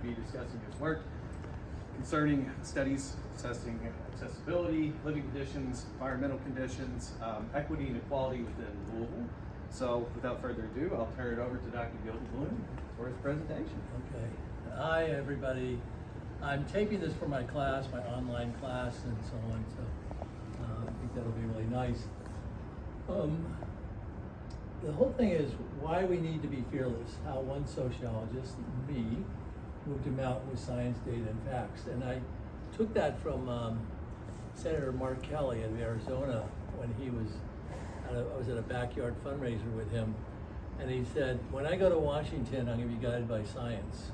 be discussing his work concerning studies assessing accessibility, living conditions, environmental conditions, equity and equality within Louisville. So without further ado, I'll turn it over to Dr. Gilton Bloom for his presentation. Okay. Hi, everybody. I'm taping this for my class, my online class, and so on, so I think that'll be really nice. The whole thing is why we need to be fearless, how one sociologist, me, moved to mountain with science, data, and facts. And I took that from Senator Mark Kelly of Arizona when he was, I was at a backyard fundraiser with him, and he said, when I go to Washington, I'm gonna be guided by science,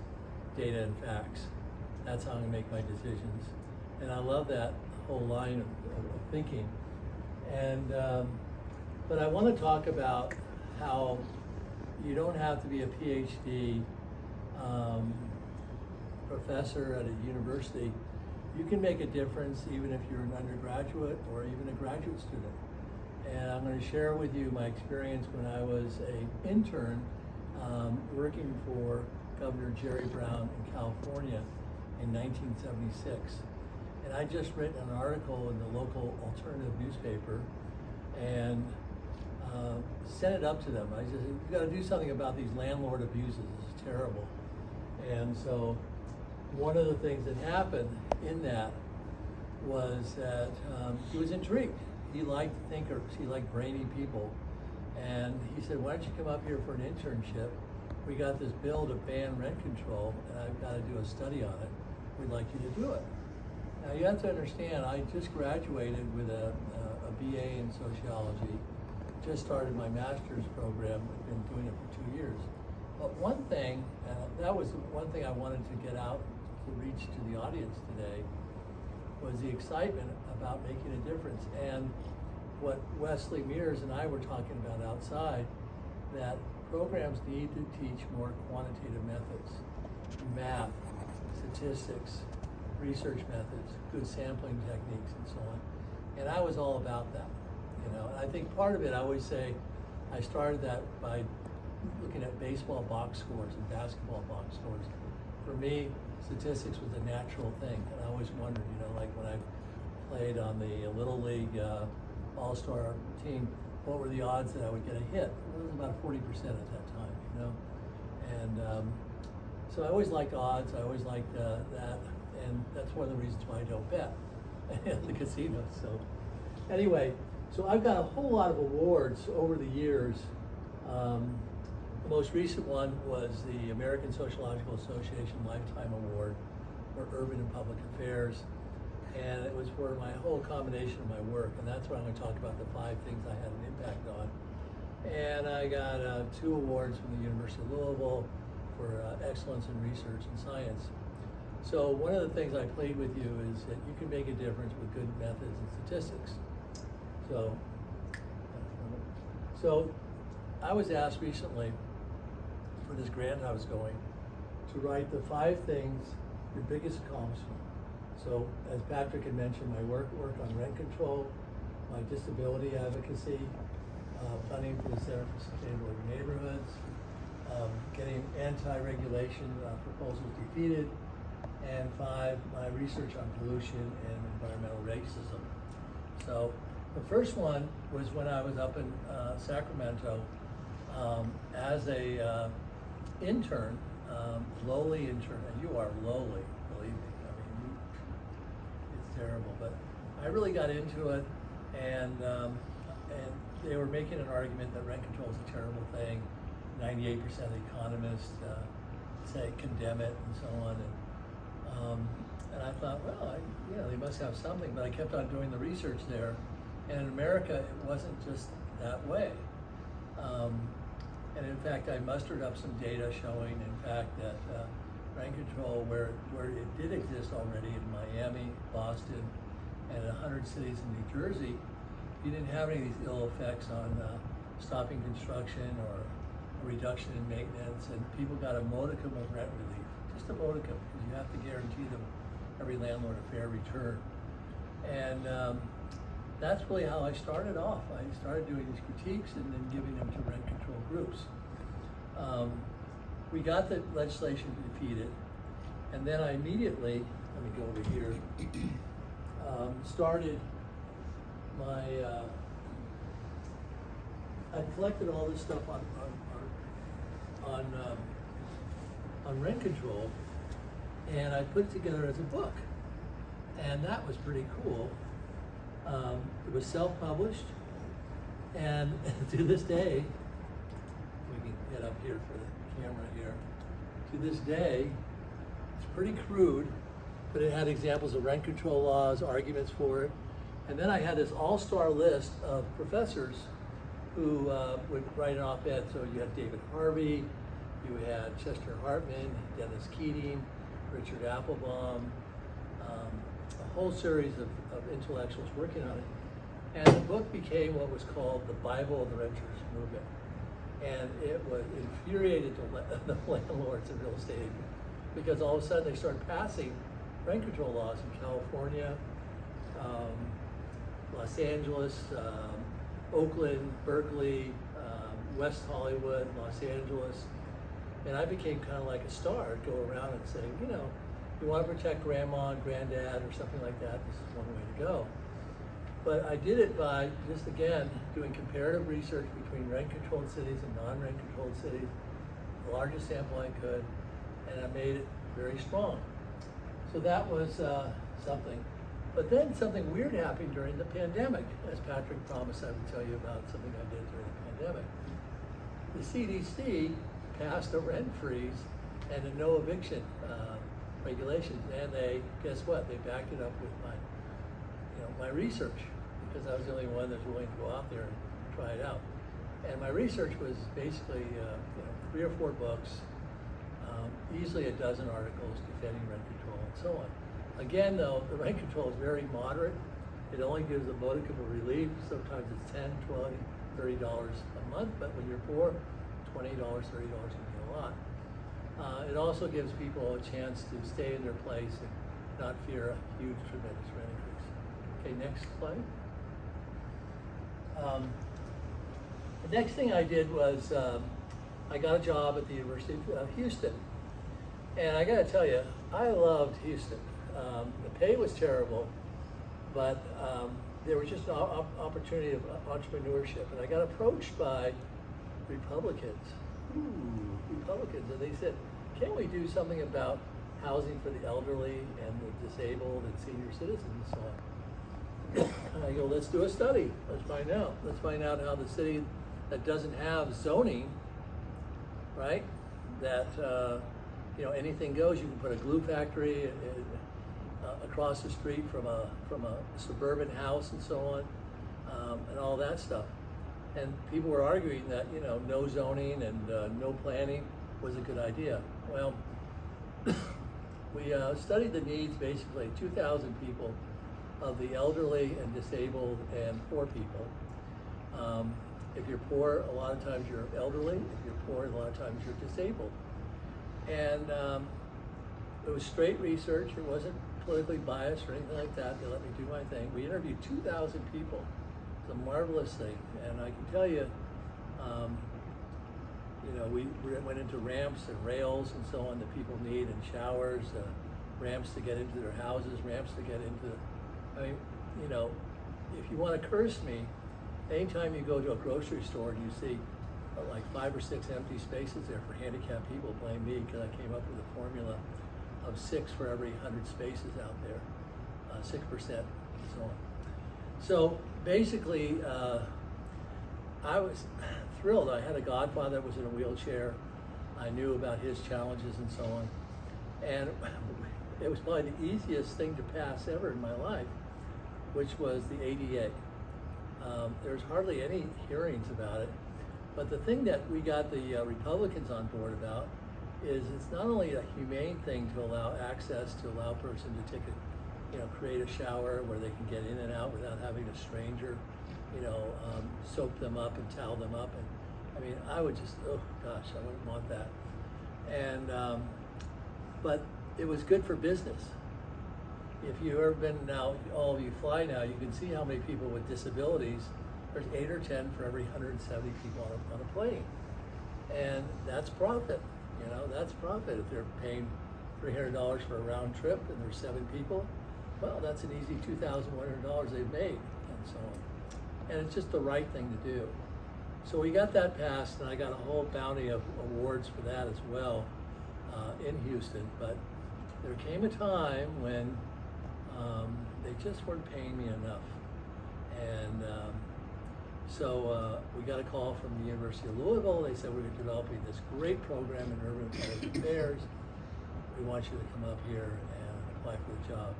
data, and facts. That's how I'm gonna make my decisions. And I love that whole line of thinking. And, but I wanna talk about how you don't have to be a PhD professor at a university. You can make a difference even if you're an undergraduate or even a graduate student. And I'm going to share with you my experience when I was an intern working for Governor Jerry Brown in California in 1976. And I just written an article in the local alternative newspaper and sent it up to them. I said, you got to do something about these landlord abuses. This is terrible. And so one of the things that happened in that was that he was intrigued. He liked thinkers, he liked brainy people. And he said, why don't you come up here for an internship? We got this bill to ban rent control and I've got to do a study on it. We'd like you to do it. Now you have to understand, I just graduated with a BA in sociology, just started my master's program, I've been doing it for 2 years. But one thing, that was one thing I wanted to get out to reach to the audience today, was the excitement about making a difference. And what Wesley Mears and I were talking about outside, that programs need to teach more quantitative methods, math, statistics, research methods, good sampling techniques, and so on. And I was all about that, you know. And I think part of it, I always say, I started that by looking at baseball box scores and basketball box scores. For me, statistics was a natural thing, and I always wondered, you know, like when I played on the Little League All-Star team, what were the odds that I would get a hit? It was about 40% at that time, you know? And so I always liked odds, I always liked that, and that's one of the reasons why I don't bet at the casino. So anyway, so I've got a whole lot of awards over the years. The most recent one was the American Sociological Association Lifetime Award for Urban and Public Affairs. And it was for my whole combination of my work. And that's what I'm going to talk about, the 5 things I had an impact on. And I got 2 awards from the University of Louisville for excellence in research and science. So one of the things I played with you is that you can make a difference with good methods and statistics. So I was asked recently, for this grant I was going, to write the 5 things, your biggest accomplishment. So as Patrick had mentioned, my work on rent control, my disability advocacy, funding for the Center for Sustainable Neighborhoods, getting anti-regulation proposals defeated, and 5, my research on pollution and environmental racism. So the first one was when I was up in Sacramento as a intern, lowly intern, and you are lowly, believe me. I mean, it's terrible, but I really got into it, and they were making an argument that rent control is a terrible thing. 98% of the economists say condemn it and so on, and I thought, well, they must have something, but I kept on doing the research there, and in America, it wasn't just that way. And in fact, I mustered up some data showing, in fact, that rent control, where it did exist already in Miami, Boston, and 100 cities in New Jersey, you didn't have any of these ill effects on stopping construction or a reduction in maintenance, and people got a modicum of rent relief, just a modicum, because you have to guarantee them, every landlord, a fair return. And that's really how I started off. I started doing these critiques and then giving them to rent control groups. We got the legislation defeated, And then I immediately, let me go over here, started my, I collected all this stuff on rent control, and I put it together as a book. And that was pretty cool. It was self-published, and to this day, we can get up here for the camera here. To this day, it's pretty crude, but it had examples of rent control laws, arguments for it. And then I had this all-star list of professors who would write an op-ed. So you had David Harvey, you had Chester Hartman, Dennis Keating, Richard Applebaum, a whole series of intellectuals working on it. And the book became what was called the Bible of the Renters Movement. And it was infuriated the landlords and real estate agents, because all of a sudden they started passing rent control laws in California, Los Angeles, Oakland, Berkeley, West Hollywood, Los Angeles. And I became kind of like a star. I'd go around and say, you know, you want to protect grandma and granddad or something like that, this is one way to go. But I did it by just, again, doing comparative research between rent-controlled cities and non-rent controlled cities, the largest sample I could, and I made it very strong. So that was something. But then something weird happened during the pandemic. As Patrick promised, I would tell you about something I did during the pandemic. The CDC passed a rent freeze and a no eviction regulations, and they, guess what? They backed it up with my research, because I was the only one that was willing to go out there and try it out. And my research was basically 3 or 4 books, easily a dozen articles defending rent control and so on. Again, though, the rent control is very moderate. It only gives a modicum of relief. Sometimes it's $10, $20, $30 a month, but when you're poor, $20, $30 can be a lot. It also gives people a chance to stay in their place and not fear a huge, tremendous rent increase. Okay, next slide. The next thing I did was I got a job at the University of Houston. And I gotta tell you, I loved Houston. The pay was terrible, but there was just an opportunity of entrepreneurship. And I got approached by Republicans, and they said, can't we do something about housing for the elderly and the disabled and senior citizens and so on? And I go, let's do a study. Let's find out. Let's find out how the city that doesn't have zoning, right? That anything goes. You can put a glue factory across the street from a suburban house and so on, and all that stuff. And people were arguing that no zoning and no planning was a good idea. Well, we studied the needs, basically 2,000 people, of the elderly and disabled and poor people. If you're poor, a lot of times you're elderly. If you're poor, a lot of times you're disabled. And it was straight research. It wasn't politically biased or anything like that. They let me do my thing. We interviewed 2,000 people. It's a marvelous thing. And I can tell you, we went into ramps and rails and so on that people need, and showers, ramps to get into their houses, ramps to get into, if you want to curse me, anytime you go to a grocery store and you see like 5 or 6 empty spaces there for handicapped people, blame me, because I came up with a formula of 6 for every 100 spaces out there, 6% and so on. So basically, I was thrilled. I had a godfather that was in a wheelchair. I knew about his challenges and so on. And it was probably the easiest thing to pass ever in my life, which was the ADA. There's hardly any hearings about it. But the thing that we got the Republicans on board about is it's not only a humane thing to allow access, to allow a person to take create a shower where they can get in and out without having a stranger, soap them up and towel them up. And I would just, oh gosh, I wouldn't want that. And, but it was good for business. If you've ever been now, all of you fly now, you can see how many people with disabilities. There's 8 or 10 for every 170 people on a plane. And that's profit, that's profit if they're paying $300 for a round trip, and there's 7 people. Well, that's an easy $2,100 they've made, and so on. And it's just the right thing to do. So we got that passed, and I got a whole bounty of awards for that as well in Houston. But there came a time when they just weren't paying me enough. And so we got a call from the University of Louisville. They said, we're developing this great program in urban and public affairs. We want you to come up here and apply for the job.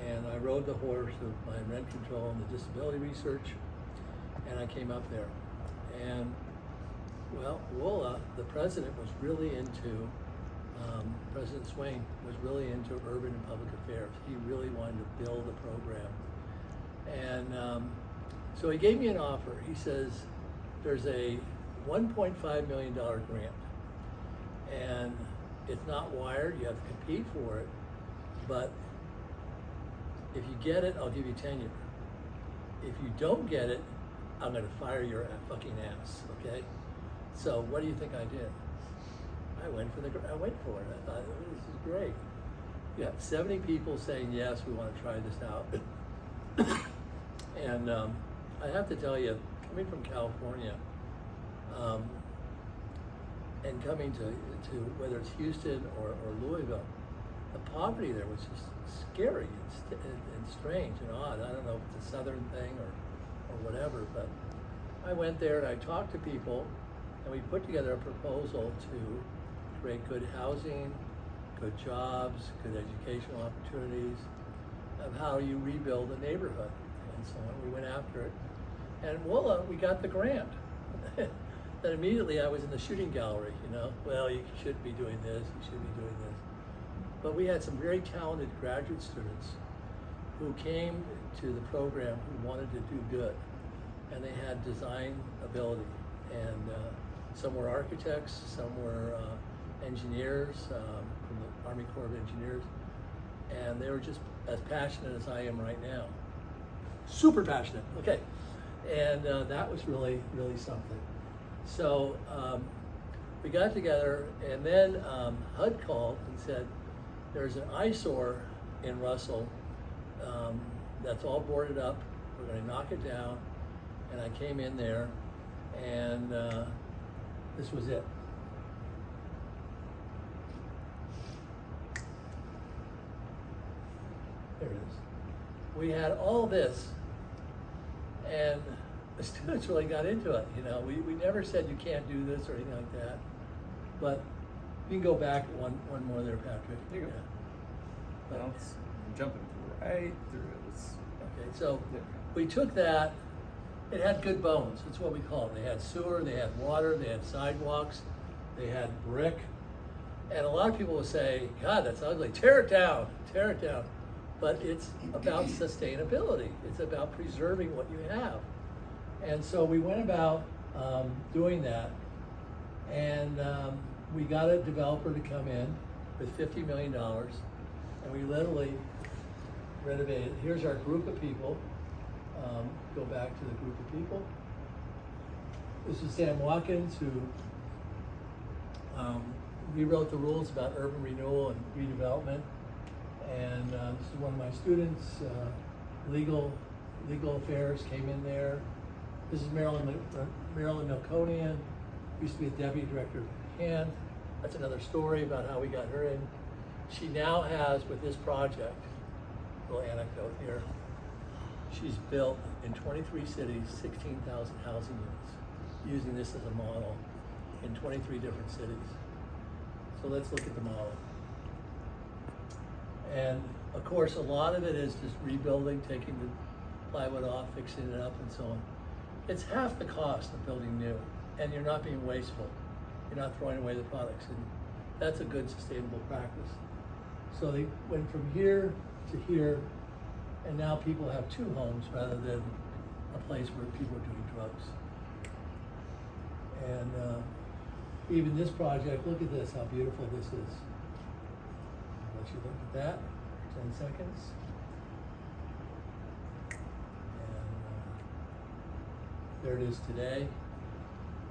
And I rode the horse of my rent control and the disability research, and I came up there. And well, WOLA, the president was really into, President Swain was really into urban and public affairs. He really wanted to build a program. And so he gave me an offer. He says, there's a $1.5 million grant, and it's not wired, you have to compete for it, but if you get it, I'll give you tenure. If you don't get it, I'm gonna fire your fucking ass, okay? So what do you think I did? I went for it. I thought, this is great. You have 70 people saying, yes, we wanna try this out. And I have to tell you, coming from California, and coming to whether it's Houston or Louisville, the poverty there was just scary and strange and odd. I don't know if it's a southern thing or whatever, but I went there and I talked to people, and we put together a proposal to create good housing, good jobs, good educational opportunities, of how you rebuild a neighborhood and so on. We went after it, and voila, we got the grant. Then immediately I was in the shooting gallery, you know, well, you should be doing this, you should be doing this. But we had some very talented graduate students who came to the program who wanted to do good, and they had design ability. And some were architects, some were engineers from the Army Corps of Engineers, and they were just as passionate as I am right now. Super passionate, okay. And that was really, really something. So we got together, and then HUD called and said, there's an eyesore in Russell that's all boarded up. We're going to knock it down. And I came in there, and this was it. There it is. We had all this, and the students really got into it. You know, we never said you can't do this or anything like that. But you can go back one more there, Patrick. There you go. Yeah. Well, I'm jumping right through it. Okay, so Yeah. we took that. It had good bones. That's what we call it. They had sewer, they had water, they had sidewalks, they had brick. And a lot of people will say, God, that's ugly. Tear it down, tear it down. But it's about sustainability. It's about preserving what you have. And so we went about doing that. And we got a developer to come in with $50 million. And we literally renovated. Here's our group of people. Go back to the group of people. This is Sam Watkins, who rewrote the rules about urban renewal and redevelopment. And this is one of my students. Legal affairs came in there. This is Marilyn Milconian, used to be a deputy director of HAND. That's another story about how we got her in. She now has, with this project, little anecdote here, she's built in 23 cities, 16,000 housing units, using this as a model in 23 different cities. So let's look at the model. And of course, a lot of it is just rebuilding, taking the plywood off, fixing it up, and so on. It's half the cost of building new, and you're not being wasteful. You're not throwing away the products, and that's a good sustainable practice. So they went from here to here, and now people have 2 homes rather than a place where people are doing drugs. And even this project, look at this, how beautiful this is. I'll let you look at that for 10 seconds. And there it is today.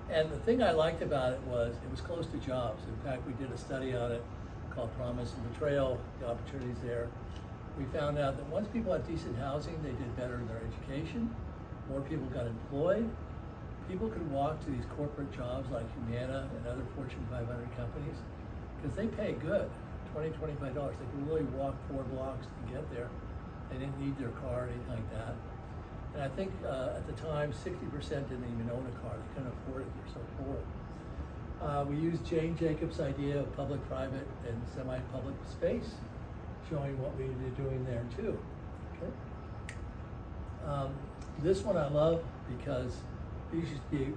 And the thing I liked about it was close to jobs. In fact, we did a study on it call Promise and Betrayal, the opportunities there. We found out that once people had decent housing, they did better in their education, more people got employed, people could walk to these corporate jobs like Humana and other Fortune 500 companies, because they pay good, $20, $25. They could really walk 4 blocks to get there. They didn't need their car or anything like that. And I think at the time, 60% didn't even own a car. They couldn't afford it, they're so poor. We used Jane Jacobs' idea of public-private and semi-public space, showing what we were doing there too. Okay. This one I love because it used to be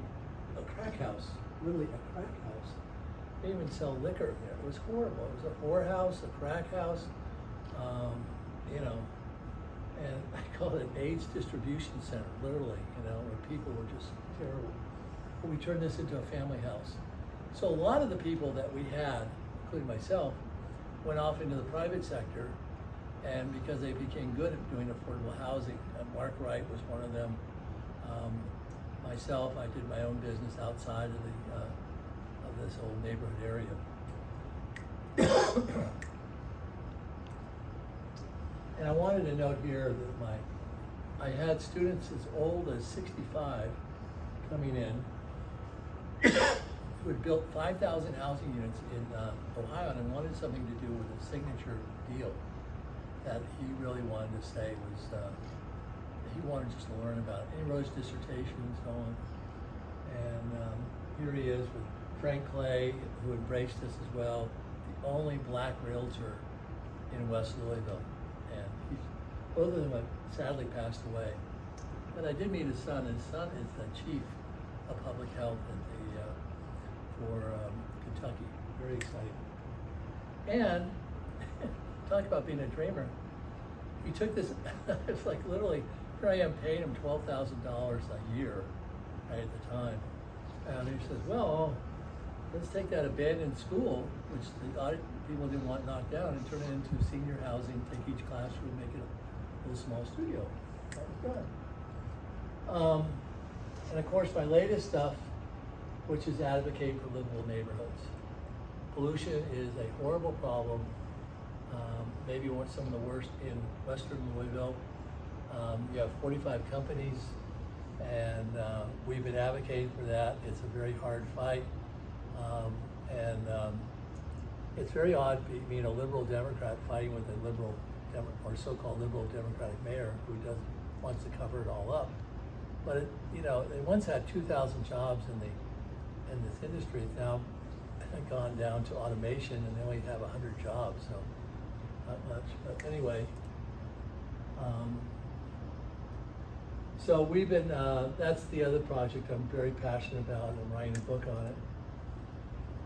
a crack house, literally a crack house. They didn't even sell liquor there. It was horrible. It was a whorehouse, a crack house, you know, and I call it an AIDS distribution center, literally, you know, where people were just terrible. But we turned this into a family house. So a lot of the people that we had, including myself, went off into the private sector, and because they became good at doing affordable housing, Mark Wright was one of them. Myself, I did my own business outside of the of this whole neighborhood area. And I wanted to note here that I had students as old as 65 coming in who had built 5,000 housing units in Ohio and wanted something to do with a signature deal that he really wanted to say was, he wanted just to learn about it. And he wrote his dissertation and so on. And here he is with Frank Clay, who embraced this as well, the only black realtor in West Louisville. And both of them have sadly passed away. But I did meet his son. His son is the chief of public health at for Kentucky. Very exciting. And talk about being a dreamer. He took this, it's like literally, here I am paying him $12,000 a year right, at the time. And he says, well, let's take that abandoned school, which the audit people didn't want knocked down, and turn it into senior housing, take each classroom, make it a little small studio. That was done. And of course, my latest stuff, which is advocate for livable neighborhoods. Pollution is a horrible problem, maybe some of the worst in Western Louisville. You have 45 companies, and we've been advocating for that. It's a very hard fight, it's very odd being a liberal Democrat fighting with a liberal or so-called liberal Democratic mayor who wants to cover it all up. But it, you know, they once had 2,000 jobs in this industry. It's now gone down to automation, and they only have 100 jobs, so not much. But anyway, so we've been. That's the other project I'm very passionate about. I'm writing a book on it.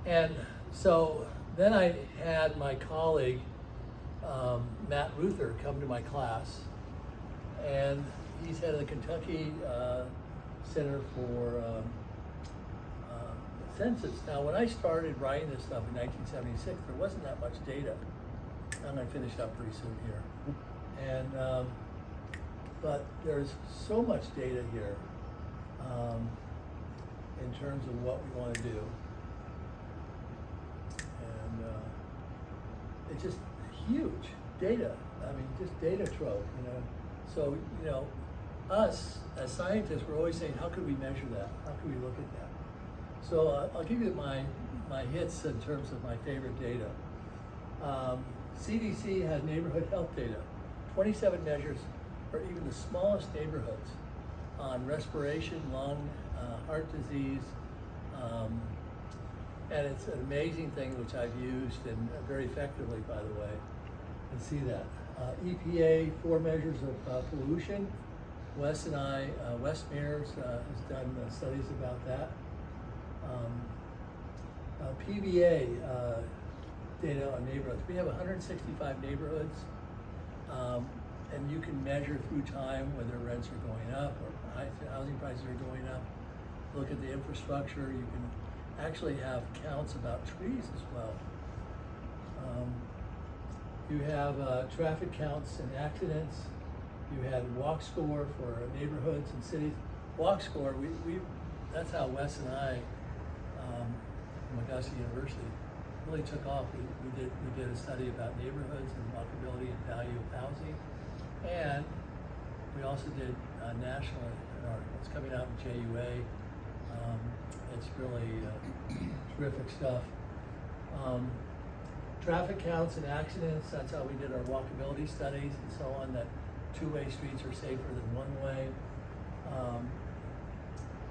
And so then I had my colleague Matt Ruther come to my class, and he's head of the Kentucky Center for Census. Now, when I started writing this stuff in 1976, there wasn't that much data. I'm going to finish up pretty soon here. And, but there's so much data here in terms of what we want to do. And it's just huge data. I mean, just data trove, you know. So, you know, us as scientists, we're always saying, how could we measure that? How could we look at that? So I'll give you my hits in terms of my favorite data. CDC has neighborhood health data, 27 measures for even the smallest neighborhoods on respiration, lung, heart disease, and it's an amazing thing which I've used and very effectively, by the way, and see that. EPA, 4 measures of pollution. Wes and I, Wes Mears has done studies about that. PVA data on neighborhoods. We have 165 neighborhoods, and you can measure through time whether rents are going up or housing prices are going up. Look at the infrastructure. You can actually have counts about trees as well. You have traffic counts and accidents. You had walk score for neighborhoods and cities. Walk score, that's how Wes and I, from Augusta University, really took off. We did a study about neighborhoods and walkability and value of housing, and we also did nationally an article. It's coming out in JUA. It's really terrific stuff. Traffic counts and accidents, that's how we did our walkability studies and so on, that two-way streets are safer than one-way.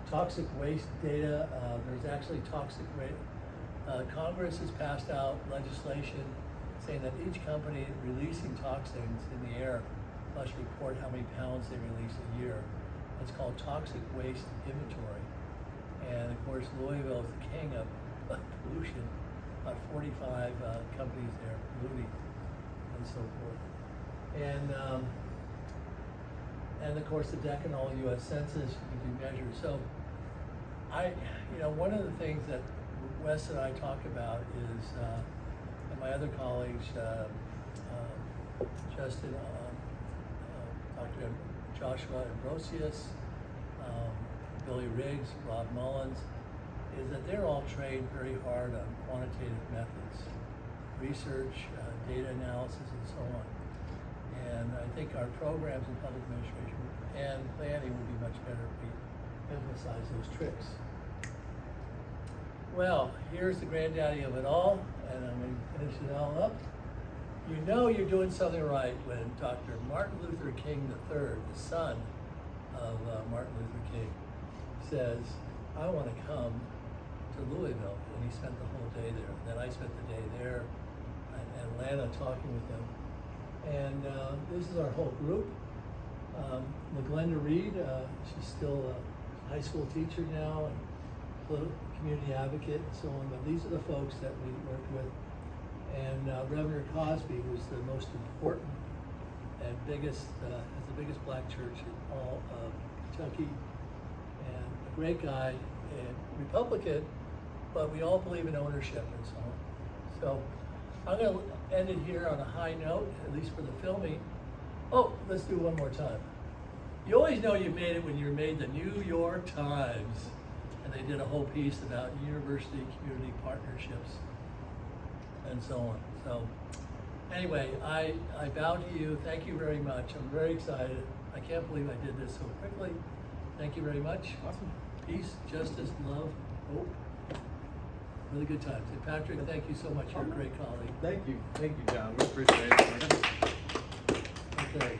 Toxic waste data, there's actually toxic waste. Congress has passed out legislation saying that each company releasing toxins in the air must report how many pounds they release a year. It's called toxic waste inventory. And of course, Louisville is the king of pollution. About 45 companies there polluting and so forth. And of course, the Decanol U.S. Census, you can do measures. So one of the things that Wes and I talk about is, and my other colleagues, Justin, Dr. Joshua Ambrosius, Billy Riggs, Rob Mullins, is that they're all trained very hard on quantitative methods, research, data analysis, and so on. And I think our programs in public administration and planning would be much better if we emphasize those tricks. Well, here's the granddaddy of it all, and I'm going to finish it all up. You know you're doing something right when Dr. Martin Luther King III, the son of Martin Luther King, says, I want to come to Louisville, and he spent the whole day there. And then I spent the day there in Atlanta talking with him. And this is our whole group. LaGlenda Reed, she's still a high school teacher now and community advocate and so on, but these are the folks that we worked with. And Reverend Cosby, who's the most important and biggest, has the biggest black church in all of Kentucky, and a great guy, and Republican, but we all believe in ownership and so on. So I'm going to end it here on a high note, at least for the filming. Oh, let's do one more time. You always know you made it when you're made the New York Times, and they did a whole piece about university-community partnerships and so on. So anyway, I bow to you. Thank you very much. I'm very excited. I can't believe I did this so quickly. Thank you very much. Awesome. Peace, justice, love, hope. Really good times. And Patrick, thank you so much. You're a great colleague. Thank you, John. We appreciate it. Okay.